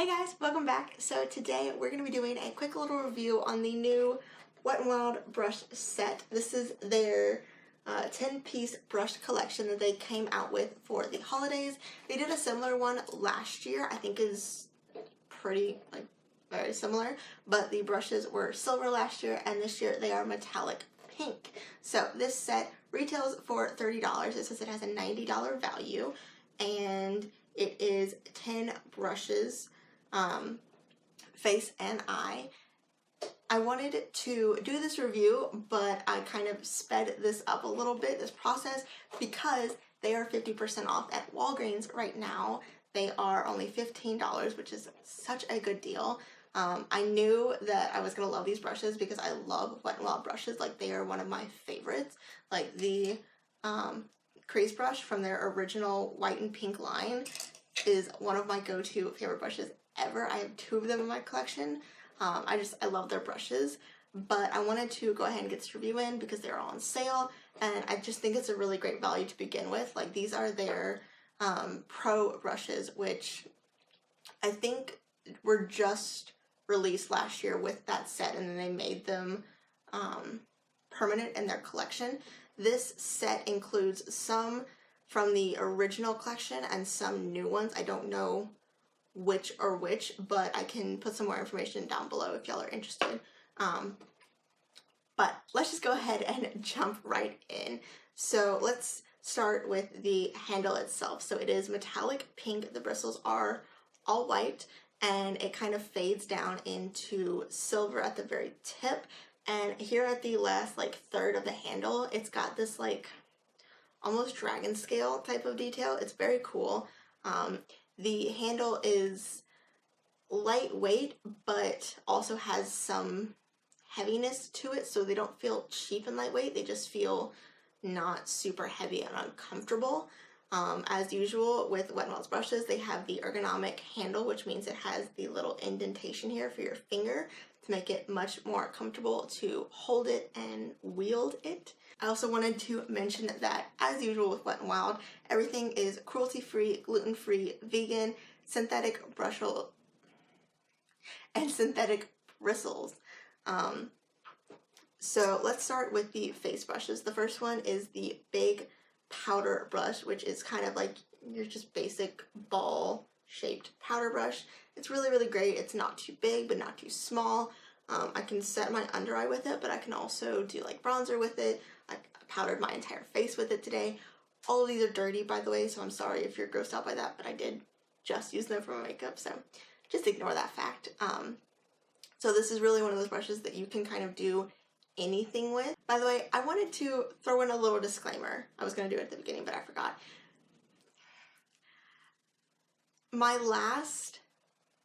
Hey guys, welcome back. So today we're going to be doing a quick little review on the new Wet n Wild brush set. This is their 10-piece brush collection that they came out with for the holidays. They did a similar one last year, I think is pretty very similar, but the brushes were silver last year and this year they are metallic pink. So this set retails for $30. It says it has a $90 value and it is 10 brushes, face and eye. I wanted to do this review, but I kind of sped this up a little bit, this process, because they are 50% off at Walgreens right now. They are only $15, which is such a good deal. I knew that I was going to love these brushes because I love Wet n Wild brushes. Like, they are one of my favorites. Like, the crease brush from their original white and pink line is one of my go-to favorite brushes ever. I have 2 of them in my collection. I love their brushes, but I wanted to go ahead and get this review in because they're all on sale, and I just think it's a really great value to begin with. Like, these are their pro brushes, which I think were just released last year with that set, and then they made them permanent in their collection. This set includes some from the original collection and some new ones. I don't know which are which, but I can put some more information down below if y'all are interested. But let's just go ahead and jump right in. So let's start with the handle itself. So it is metallic pink. The bristles are all white and it kind of fades down into silver at the very tip. And here at the last third of the handle, it's got this almost dragon scale type of detail. It's very cool. The handle is lightweight, but also has some heaviness to it, so they don't feel cheap and lightweight. They just feel not super heavy and uncomfortable. As usual with Wet n Wild's brushes, they have the ergonomic handle, which means it has the little indentation here for your finger to make it much more comfortable to hold it and wield it. I also wanted to mention that, as usual with Wet n Wild, everything is cruelty-free, gluten-free, vegan, synthetic brushel, and synthetic bristles. So let's start with the face brushes. The first one is the big powder brush, which is kind of like your just basic ball-shaped powder brush. It's really, really great. It's not too big, but not too small. I can set my under eye with it, but I can also do bronzer with it. I powdered my entire face with it today. All of these are dirty, by the way, so I'm sorry if you're grossed out by that, but I did just use them for my makeup, so just ignore that fact. So this is really one of those brushes that you can kind of do anything with. By the way, I wanted to throw in a little disclaimer. I was going to do it at the beginning, but I forgot. My last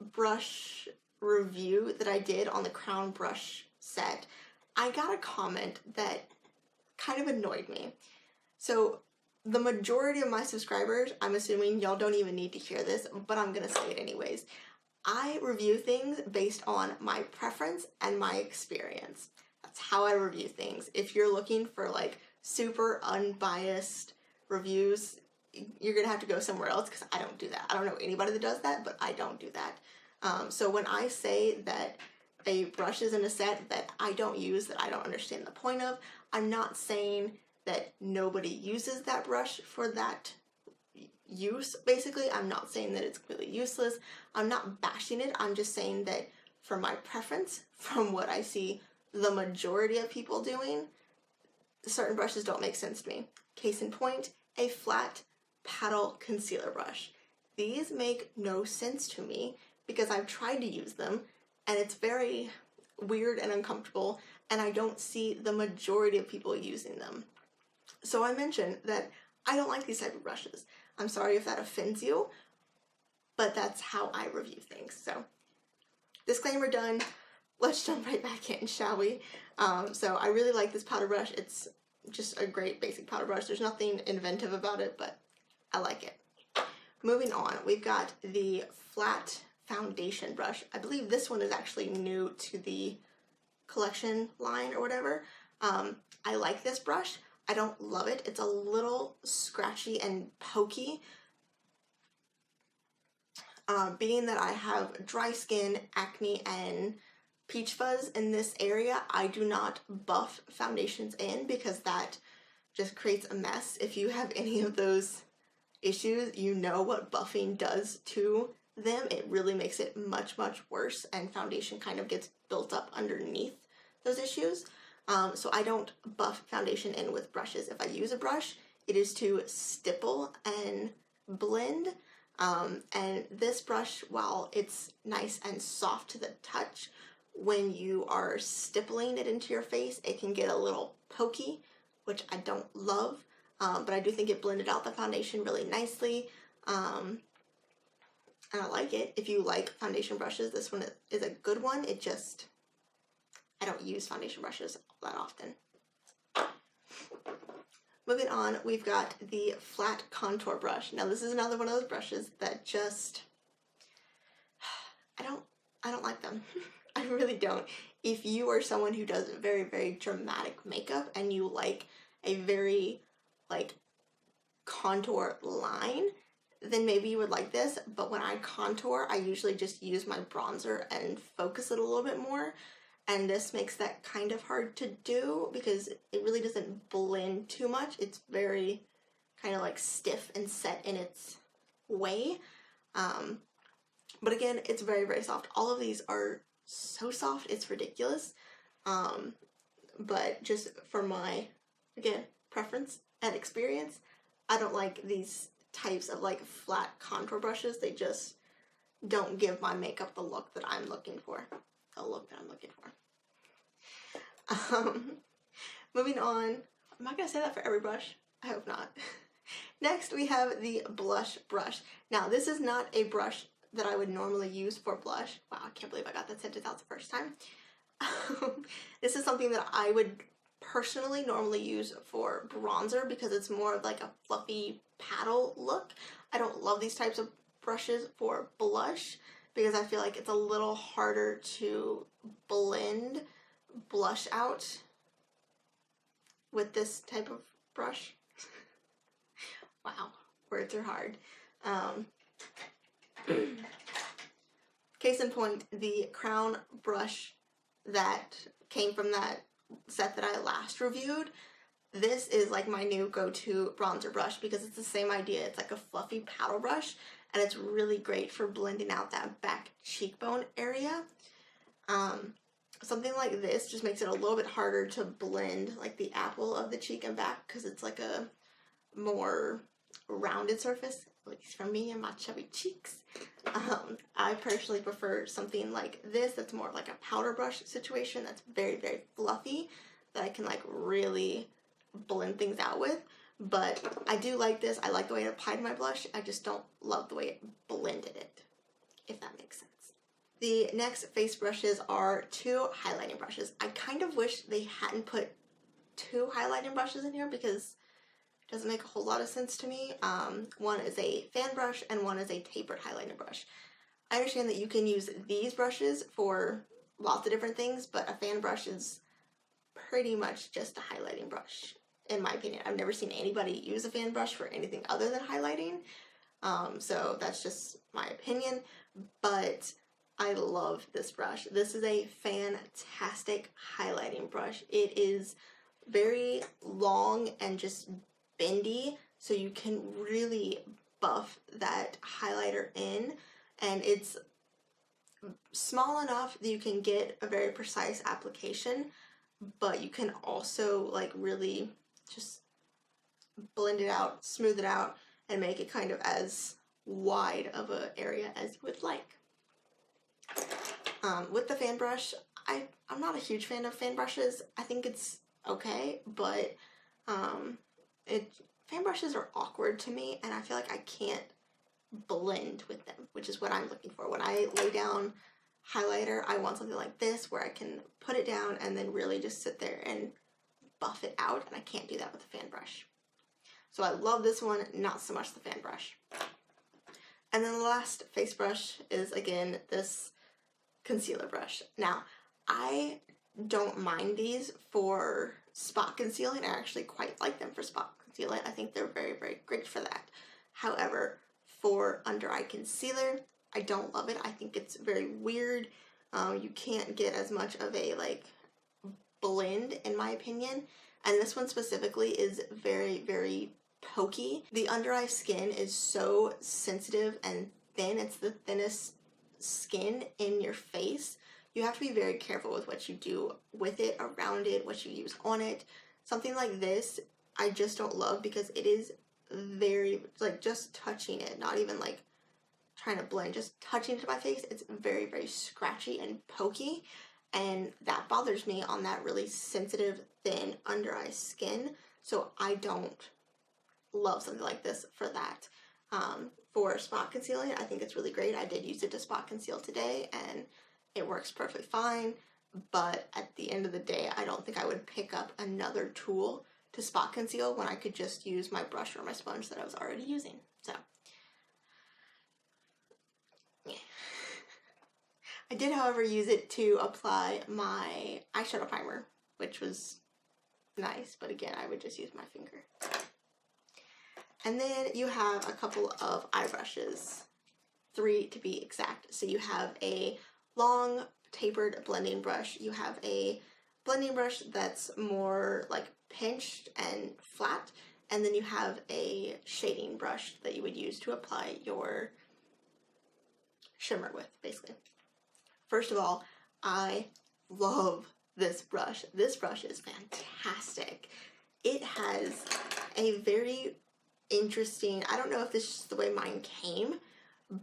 brush review that I did on the Crown brush set, I got a comment that kind of annoyed me. So the majority of my subscribers, I'm assuming y'all don't even need to hear this, but I'm gonna say it anyways. I review things based on my preference and my experience. That's how I review things. If you're looking for super unbiased reviews, you're gonna have to go somewhere else because I don't do that. I don't know anybody that does that, but I don't do that. So when I say that a brush is in a set that I don't use, that I don't understand the point of, I'm not saying that nobody uses that brush for that use, basically. I'm not saying that it's completely useless. I'm not bashing it. I'm just saying that for my preference, from what I see the majority of people doing, certain brushes don't make sense to me. Case in point, a flat paddle concealer brush. These make no sense to me because I've tried to use them and it's very weird and uncomfortable, and I don't see the majority of people using them. So I mentioned that I don't like these type of brushes. I'm sorry if that offends you, but that's how I review things. So disclaimer done. Let's jump right back in, shall we? So I really like this powder brush. It's just a great basic powder brush. There's nothing inventive about it, but I like it. Moving on, we've got the flat foundation brush. I believe this one is actually new to the collection line or whatever. I like this brush. I don't love it. It's a little scratchy and pokey. being that I have dry skin, acne, and peach fuzz in this area, I do not buff foundations in because that just creates a mess. If you have any of those issues, you know what buffing does to them. It really makes it much, much worse, and foundation kind of gets built up underneath those issues. So I don't buff foundation in with brushes. If I use a brush, it is to stipple and blend. And this brush, while it's nice and soft to the touch, when you are stippling it into your face, it can get a little pokey, which I don't love. But I do think it blended out the foundation really nicely. And I like it. If you like foundation brushes, this one is a good one. I don't use foundation brushes all that often. Moving on, we've got the flat contour brush. Now this is another one of those brushes that just, I don't like them. I really don't. If you are someone who does very, very dramatic makeup and you like a very contour line, then maybe you would like this. But when I contour, I usually just use my bronzer and focus it a little bit more. And this makes that kind of hard to do because it really doesn't blend too much. It's very kind of stiff and set in its way. But again, it's very, very soft. All of these are so soft, it's ridiculous. But just for my, again, preference and experience, I don't like these types of flat contour brushes. They just don't give my makeup the look that I'm looking for. Moving on, am I going to say that for every brush? I hope not. Next, we have the blush brush. Now, this is not a brush that I would normally use for blush. Wow, I can't believe I got that sentence out the first time. This is something that I would personally normally use for bronzer because it's more of a fluffy paddle look. I don't love these types of brushes for blush because I feel like it's a little harder to blend blush out with this type of brush. Wow, words are hard. Case in point, the crown brush that came from that set that I last reviewed, this is my new go-to bronzer brush because it's the same idea. It's a fluffy paddle brush, and it's really great for blending out that back cheekbone area. Something like this just makes it a little bit harder to blend the apple of the cheek and back because it's a more rounded surface, at least for me and my chubby cheeks. I personally prefer something like this that's more a powder brush situation that's very, very fluffy that I can really blend things out with. But I do like this. I like the way it applied my blush. I just don't love the way it blended it, if that makes sense. The next face brushes are two highlighting brushes. I kind of wish they hadn't put two highlighting brushes in here because it doesn't make a whole lot of sense to me. One is a fan brush and one is a tapered highlighting brush. I understand that you can use these brushes for lots of different things, but a fan brush is pretty much just a highlighting brush, in my opinion. I've never seen anybody use a fan brush for anything other than highlighting. So that's just my opinion, but I love this brush. This is a fantastic highlighting brush. It is very long and just bendy, so you can really buff that highlighter in, and it's small enough that you can get a very precise application, but you can also really just blend it out, smooth it out, and make it kind of as wide of an area as you would like. With the fan brush, I'm not a huge fan of fan brushes. I think it's okay, but fan brushes are awkward to me, and I feel like I can't blend with them, which is what I'm looking for. When I lay down highlighter, I want something like this where I can put it down and then really just sit there and buff it out, and I can't do that with a fan brush. So I love this one, not so much the fan brush. And then the last face brush is, again, this concealer brush. Now, I don't mind these for spot concealing. I actually quite like them for spot concealing. I think they're very, very great for that. However, for under eye concealer, I don't love it. I think it's very weird. You can't get as much of a like blend in my opinion. And this one specifically is very, very pokey. The under eye skin is so sensitive and thin. It's the thinnest skin in your face. You have to be very careful with what you do with it, around it, what you use on it. Something like this, I just don't love because it is very, like, just touching it, not even like trying to blend, just touching it to my face, it's very, very scratchy and pokey, and that bothers me on that really sensitive, thin under eye skin, so I don't love something like this for that. For spot concealing, I think it's really great. I did use it to spot conceal today, and it works perfectly fine, but at the end of the day, I don't think I would pick up another tool to spot conceal when I could just use my brush or my sponge that I was already using. So, yeah. I did, however, use it to apply my eyeshadow primer, which was nice, but again, I would just use my finger. And then you have a couple of eye brushes, 3 to be exact. So you have a long tapered blending brush, you have a blending brush that's more like pinched and flat, and then you have a shading brush that you would use to apply your shimmer with, basically. First of all, I love this brush. This brush is fantastic. It has a very interesting, I don't know if this is the way mine came,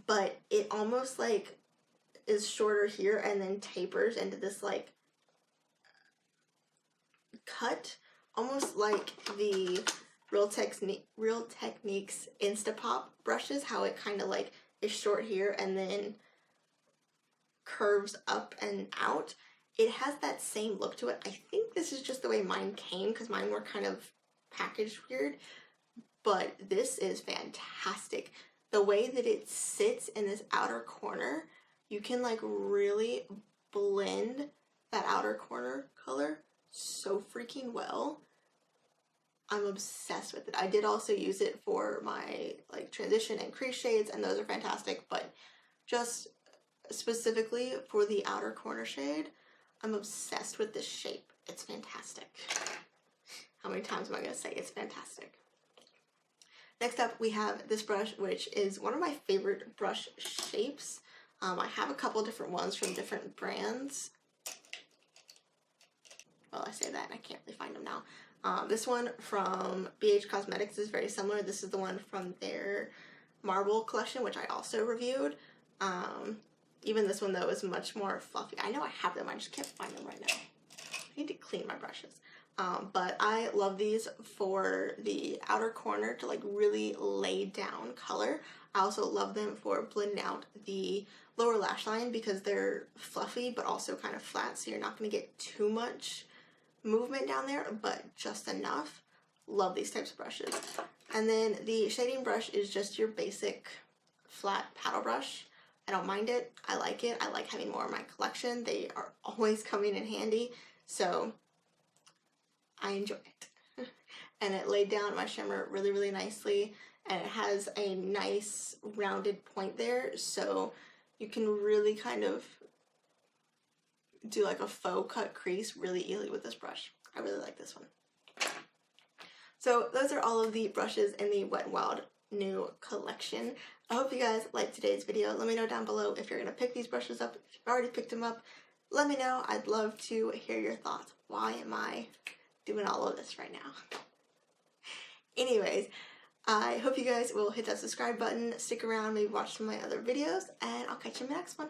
but it almost like is shorter here and then tapers into this like cut, almost like the Real Techniques Instapop brushes, how it kind of like is short here and then curves up and out. It has that same look to it. I think this is just the way mine came because mine were kind of packaged weird, but this is fantastic. The way that it sits in this outer corner, you can like really blend that outer corner color so freaking well. I'm obsessed with it. I did also use it for my like transition and crease shades, and those are fantastic, but just specifically for the outer corner shade, I'm obsessed with this shape. It's fantastic. How many times am I going to say it's fantastic? Next up, we have this brush, which is one of my favorite brush shapes. I have a couple different ones from different brands. Well, I say that and I can't really find them now. This one from BH Cosmetics is very similar. This is the one from their Marble collection, which I also reviewed. Even this one, though, is much more fluffy. I know I have them, I just can't find them right now. I need to clean my brushes. But I love these for the outer corner to like really lay down color. I also love them for blending out the lower lash line because they're fluffy but also kind of flat, so you're not going to get too much movement down there, but just enough. Love these types of brushes. And then the shading brush is just your basic flat paddle brush. I don't mind it. I like it. I like having more in my collection. They are always coming in handy, so I enjoy it. And it laid down my shimmer really, really nicely, and it has a nice rounded point there, so you can really kind of do like a faux cut crease really easily with this brush. I really like this one. So those are all of the brushes in the Wet n Wild new collection. I hope you guys liked today's video. Let me know down below if you're going to pick these brushes up. If you've already picked them up, let me know. I'd love to hear your thoughts. Why am I doing all of this right now? Anyways, I hope you guys will hit that subscribe button, stick around, maybe watch some of my other videos, and I'll catch you in the next one.